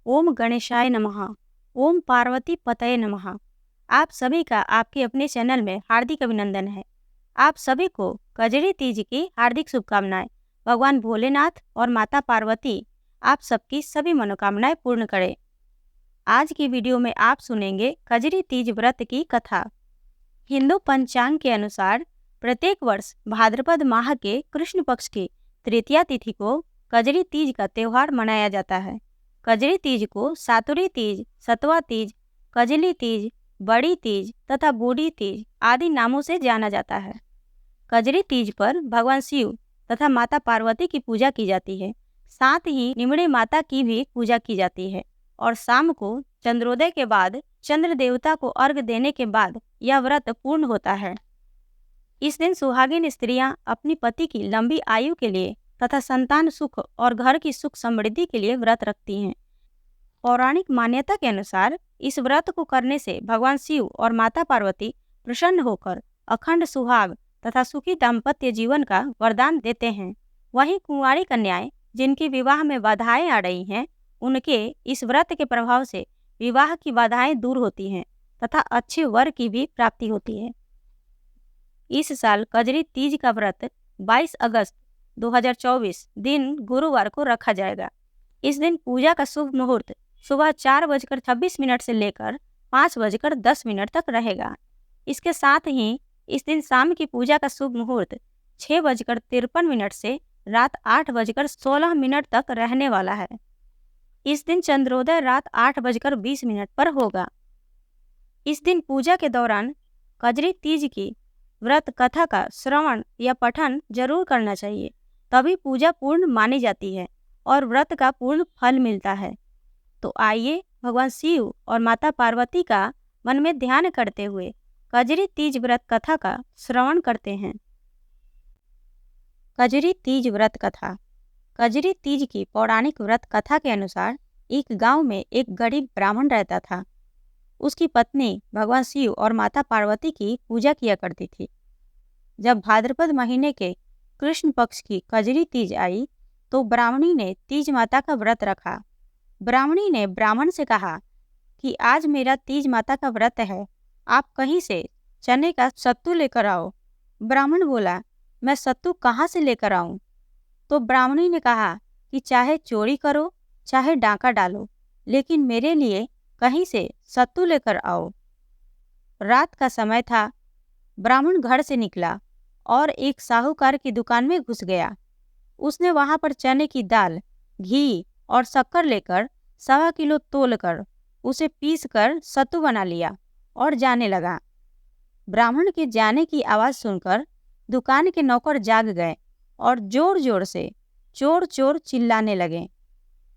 ओम गणेशाय नमः। ओम पार्वती पतये नमः। आप सभी का आपके अपने चैनल में हार्दिक अभिनंदन है। आप सभी को कजरी तीज की हार्दिक शुभकामनाएं। भगवान भोलेनाथ और माता पार्वती आप सबकी सभी मनोकामनाएं पूर्ण करें। आज की वीडियो में आप सुनेंगे कजरी तीज व्रत की कथा। हिंदू पंचांग के अनुसार प्रत्येक वर्ष भाद्रपद माह के कृष्ण पक्ष की तृतीया तिथि को कजरी तीज का त्योहार मनाया जाता है। कजरी तीज को सातुरी तीज, सतवा तीज, कजली तीज, बड़ी तीज तथा बूढ़ी तीज आदि नामों से जाना जाता है। कजरी तीज पर भगवान शिव तथा माता पार्वती की पूजा की जाती है। साथ ही निमड़ी माता की भी पूजा की जाती है और शाम को चंद्रोदय के बाद चंद्र देवता को अर्घ देने के बाद यह व्रत पूर्ण होता है। इस दिन सुहागिन स्त्रियां अपनी पति की लंबी आयु के लिए तथा संतान सुख और घर की सुख समृद्धि के लिए व्रत रखती हैं। पौराणिक मान्यता के अनुसार इस व्रत को करने से भगवान शिव और माता पार्वती प्रसन्न होकर अखंड सुहाग तथा सुखी दाम्पत्य जीवन का वरदान देते हैं। वहीं कुंवारी कन्याएं जिनके विवाह में बाधाएं आ रही हैं, उनके इस व्रत के प्रभाव से विवाह की बाधाएं दूर होती हैं तथा अच्छे वर की भी प्राप्ति होती है। इस साल कजरी तीज का व्रत 22 अगस्त 2024 दिन गुरुवार को रखा जाएगा। इस दिन पूजा का शुभ मुहूर्त सुबह 4:26 से लेकर 5:10 तक रहेगा। इसके साथ ही इस दिन शाम की पूजा का शुभ मुहूर्त 6:53 से रात 8:16 तक रहने वाला है। इस दिन चंद्रोदय रात 8:20 पर होगा। इस दिन पूजा के दौरान कजरी तीज की व्रत कथा का श्रवण या पठन जरूर करना चाहिए, तभी पूजा पूर्ण मानी जाती है और व्रत का पूर्ण फल मिलता है। तो आइए भगवान शिव और माता पार्वती का मन में ध्यान करते हुए कजरी तीज व्रत कथा का श्रवण करते हैं। कजरी तीज व्रत कथा। कजरी तीज की पौराणिक व्रत कथा के अनुसार एक गांव में एक गरीब ब्राह्मण रहता था। उसकी पत्नी भगवान शिव और माता पार्वती की पूजा किया करती थी। जब भाद्रपद महीने के कृष्ण पक्ष की कजरी तीज आई तो ब्राह्मणी ने तीज माता का व्रत रखा। ब्राह्मणी ने ब्राह्मण से कहा कि आज मेरा तीज माता का व्रत है, आप कहीं से चने का सत्तू लेकर आओ। ब्राह्मण बोला, मैं सत्तू कहाँ से लेकर आऊँ? तो ब्राह्मणी ने कहा कि चाहे चोरी करो चाहे डाका डालो, लेकिन मेरे लिए कहीं से सत्तू लेकर आओ। रात का समय था। ब्राह्मण घर से निकला और एक साहूकार की दुकान में घुस गया। उसने वहां पर चने की दाल, घी और शक्कर लेकर 1.25 किलो तोलकर उसे पीसकर सत्तू बना लिया और जाने लगा। ब्राह्मण के जाने की आवाज़ सुनकर दुकान के नौकर जाग गए और जोर जोर से चोर चोर चिल्लाने लगे।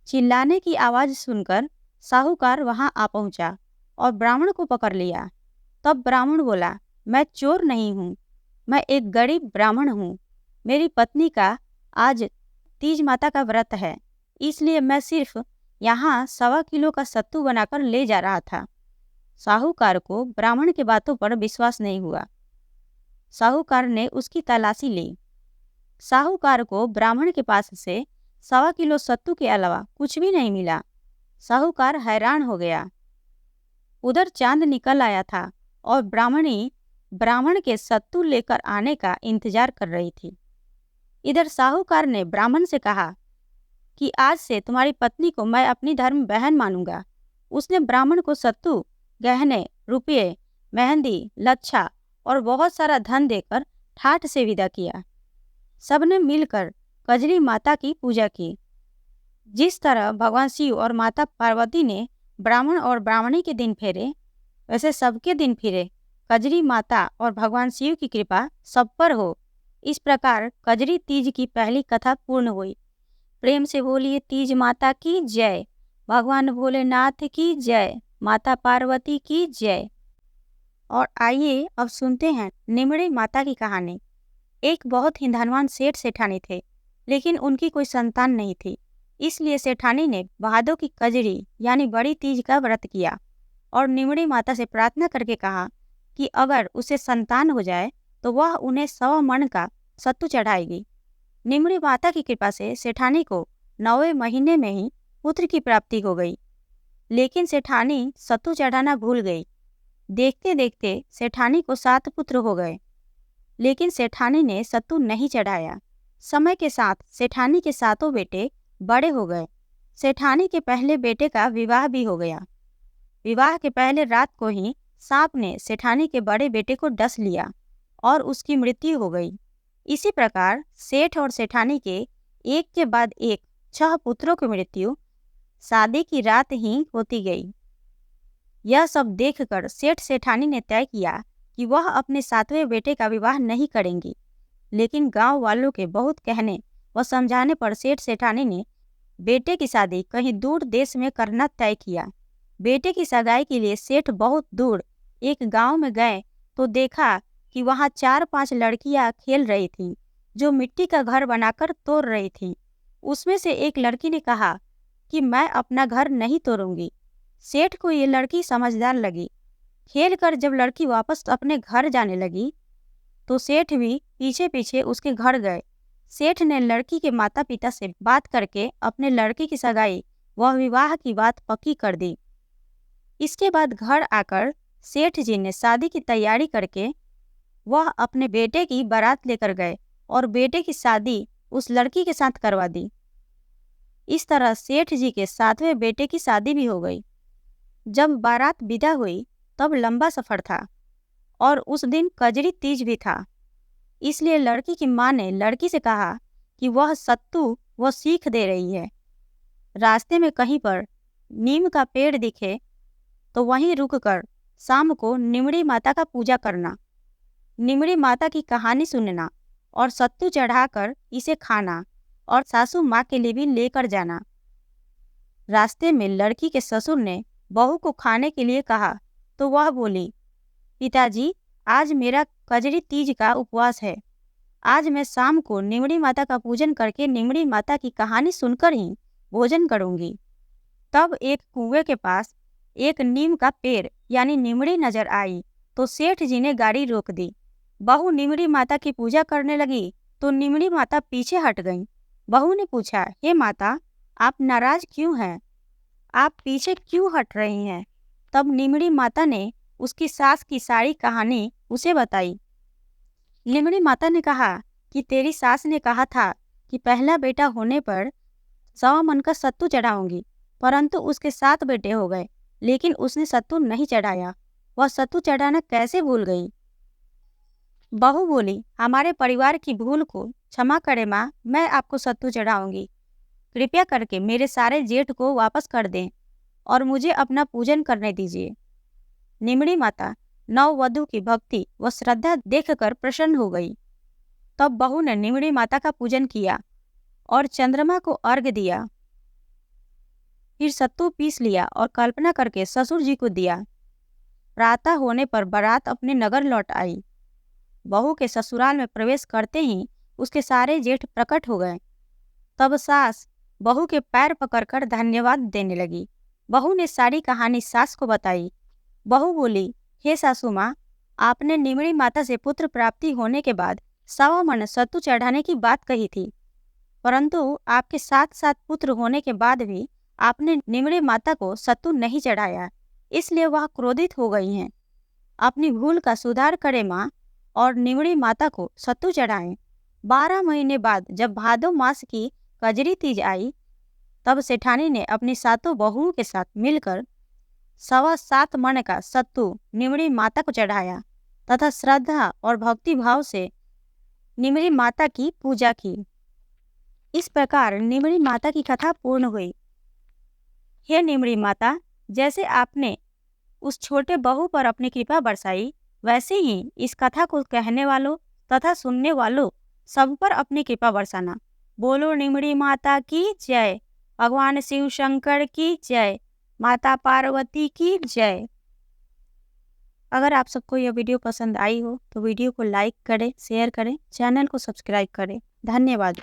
चिल्लाने की आवाज़ सुनकर साहूकार वहां आ पहुंचा और ब्राह्मण को पकड़ लिया। तब ब्राह्मण बोला, मैं चोर नहीं हूँ, मैं एक गरीब ब्राह्मण हूँ। मेरी पत्नी का आज तीज माता का व्रत है, इसलिए मैं सिर्फ यहाँ 1.25 किलो का सत्तू बनाकर ले जा रहा था। साहूकार को ब्राह्मण की बातों पर विश्वास नहीं हुआ। साहूकार ने उसकी तलाशी ली। साहूकार को ब्राह्मण के पास से 1.25 किलो सत्तू के अलावा कुछ भी नहीं मिला। साहूकार हैरान हो गया। उधर चांद निकल आया था और ब्राह्मणी ब्राह्मण के सत्तू लेकर आने का इंतजार कर रही थी। इधर साहूकार ने ब्राह्मण से कहा कि आज से तुम्हारी पत्नी को मैं अपनी धर्म बहन मानूंगा। उसने ब्राह्मण को सत्तू, गहने, रुपये, मेहंदी, लच्छा और बहुत सारा धन देकर ठाठ से विदा किया। सबने मिलकर कजरी माता की पूजा की। जिस तरह भगवान शिव और माता पार्वती ने ब्राह्मण और ब्राह्मणी के दिन फेरे, वैसे सबके दिन फिरे। कजरी माता और भगवान शिव की कृपा सब पर हो। इस प्रकार कजरी तीज की पहली कथा पूर्ण हुई। प्रेम से बोलिए तीज माता की जय, भगवान भोलेनाथ की जय, माता पार्वती की जय। और आइए अब सुनते हैं निमड़ी माता की कहानी। एक बहुत ही धनवान सेठ सेठानी थे, लेकिन उनकी कोई संतान नहीं थी। इसलिए सेठानी ने भादों की कजरी यानी बड़ी तीज का व्रत किया और निमड़ी माता से प्रार्थना करके कहा कि अगर उसे संतान हो जाए तो वह उन्हें 100 मन का सत्तू चढ़ाएगी। निमड़ी माता की कृपा से सेठानी को 9वें महीने में ही पुत्र की प्राप्ति हो गई। लेकिन सेठानी सत्तू चढ़ाना भूल गई। देखते देखते सेठानी को 7 पुत्र हो गए, लेकिन सेठानी ने सत्तू नहीं चढ़ाया। समय के साथ सेठानी के 7 बेटे बड़े हो गए। सेठानी के पहले बेटे का विवाह भी हो गया। विवाह के पहले रात को ही सांप ने सेठानी के बड़े बेटे को डस लिया और उसकी मृत्यु हो गई। इसी प्रकार सेठ और सेठानी के एक के बाद एक 6 पुत्रों की मृत्यु शादी की रात ही होती गई। यह सब देखकर सेठ सेठानी ने तय किया कि वह अपने 7वें बेटे का विवाह नहीं करेंगी, लेकिन गांव वालों के बहुत कहने व समझाने पर सेठ सेठानी ने बेटे की शादी कहीं दूर देश में करना तय किया। बेटे की सगाई के लिए सेठ बहुत दूर एक गांव में गए तो देखा कि वहां 4-5 लड़कियां खेल रही थीं, जो मिट्टी का घर बनाकर तोड़ रही थीं। उसमें से एक लड़की ने कहा कि मैं अपना घर नहीं तोड़ूंगी। सेठ को ये लड़की समझदार लगी। खेल कर जब लड़की वापस अपने घर जाने लगी तो सेठ भी पीछे पीछे उसके घर गए। सेठ ने लड़की के माता पिता से बात करके अपने लड़के की सगाई व विवाह की बात पक्की कर दी। इसके बाद घर आकर सेठ जी ने शादी की तैयारी करके वह अपने बेटे की बारात लेकर गए और बेटे की शादी उस लड़की के साथ करवा दी। इस तरह सेठ जी के 7वें बेटे की शादी भी हो गई। जब बारात विदा हुई तब लंबा सफर था और उस दिन कजरी तीज भी था। इसलिए लड़की की माँ ने लड़की से कहा कि वह सत्तू व सीख दे रही है। रास्ते में कहीं पर नीम का पेड़ दिखे तो वहीं रुककर शाम को निमड़ी माता का पूजा करना, निमड़ी माता की कहानी सुनना और सत्तू चढ़ाकर इसे खाना और सासू माँ के लिए भी लेकर जाना। रास्ते में लड़की के ससुर ने बहू को खाने के लिए कहा तो वह बोली, पिताजी आज मेरा कजरी तीज का उपवास है। आज मैं शाम को निमड़ी माता का पूजन करके निमड़ी माता की कहानी सुनकर ही भोजन करूंगी। तब एक कुएं के पास एक नीम का पेड़ यानी निमड़ी नजर आई तो सेठ जी ने गाड़ी रोक दी। बहू निमड़ी माता की पूजा करने लगी तो निमड़ी माता पीछे हट गईं। बहू ने पूछा, हे माता, आप नाराज क्यों हैं? आप पीछे क्यों हट रही हैं? तब निमड़ी माता ने उसकी सास की सारी कहानी उसे बताई। निमड़ी माता ने कहा कि तेरी सास ने कहा था कि पहला बेटा होने पर 100 मन का सत्तू चढ़ाऊंगी, परंतु उसके 7 बेटे हो गए, लेकिन उसने सत्तू नहीं चढ़ाया। वह सत्तू चढ़ाना कैसे भूल गई? बहू बोली, हमारे परिवार की भूल को क्षमा करे माँ, मैं आपको सत्तू चढ़ाऊंगी। कृपया करके मेरे सारे जेठ को वापस कर दें और मुझे अपना पूजन करने दीजिए। निमड़ी माता नववधू की भक्ति व श्रद्धा देखकर प्रसन्न हो गई। तब बहू ने निमड़ी माता का पूजन किया और चंद्रमा को अर्घ्य दिया। फिर सत्तू पीस लिया और कल्पना करके ससुर जी को दिया। प्रातः होने पर बारात अपने नगर लौट आई। बहू के ससुराल में प्रवेश करते ही उसके सारे जेठ प्रकट हो गए। तब सास बहू के पैर पकड़कर धन्यवाद देने लगी। बहू ने सारी कहानी सास को बताई। बहू बोली, हे सासू माँ, आपने निमड़ी माता से पुत्र प्राप्ति होने के बाद 100 मन सत्तू चढ़ाने की बात कही थी, परंतु आपके 7 पुत्र होने के बाद भी आपने निमड़ी माता को सत्तू नहीं चढ़ाया, इसलिए वह क्रोधित हो गई हैं। अपनी भूल का सुधार करें माँ और निमड़ी माता को सत्तू चढ़ाएं। 12 महीने बाद जब भादो मास की कजरी तीज आई, तब सेठानी ने अपनी 7 बहुओं के साथ मिलकर 7.25 मन का सत्तू निमड़ी माता को चढ़ाया तथा श्रद्धा और भक्ति भाव से निमड़ी माता की पूजा की। इस प्रकार निमड़ी माता की कथा पूर्ण हुई। हे निमड़ी माता, जैसे आपने उस छोटे बहू पर अपनी कृपा बरसाई, वैसे ही इस कथा को कहने वालों तथा सुनने वालों सब पर अपनी कृपा बरसाना। बोलो निमड़ी माता की जय। भगवान शिव शंकर की जय। माता पार्वती की जय। अगर आप सबको यह वीडियो पसंद आई हो तो वीडियो को लाइक करें, शेयर करें, चैनल को सब्सक्राइब करें। धन्यवाद।